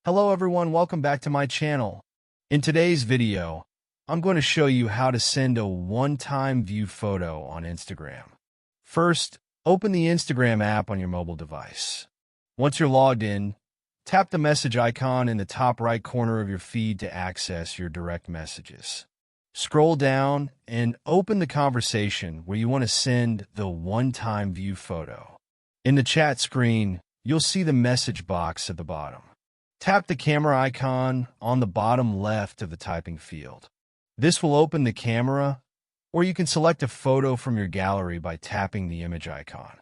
Hello everyone, welcome back to my channel. In today's video, I'm going to show you how to send a one-time view photo on Instagram. First, open the Instagram app on your mobile device. Once you're logged in, tap the message icon in the top right corner of your feed to access your direct messages. Scroll down and open the conversation where you want to send the one-time view photo. In the chat screen, you'll see the message box at the bottom. Tap the camera icon on the bottom left of the typing field. This will open the camera, or you can select a photo from your gallery by tapping the image icon.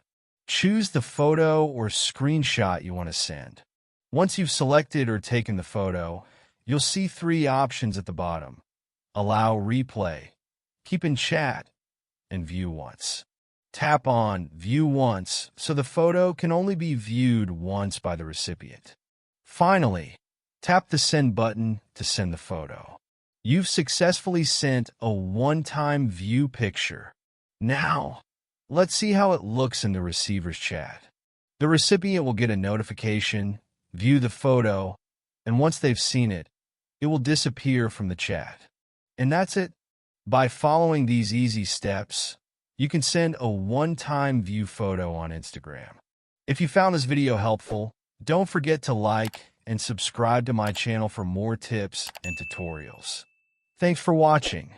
Choose the photo or screenshot you want to send. Once you've selected or taken the photo, you'll see three options at the bottom: Allow replay, Keep in chat, and View once. Tap on View once so the photo can only be viewed once by the recipient. Finally, tap the Send button to send the photo. You've successfully sent a one-time view picture. Now, let's see how it looks in the receiver's chat. The recipient will get a notification, view the photo, and once they've seen it, it will disappear from the chat. And that's it. By following these easy steps, you can send a one-time view photo on Instagram. If you found this video helpful, don't forget to like and subscribe to my channel for more tips and tutorials. Thanks for watching.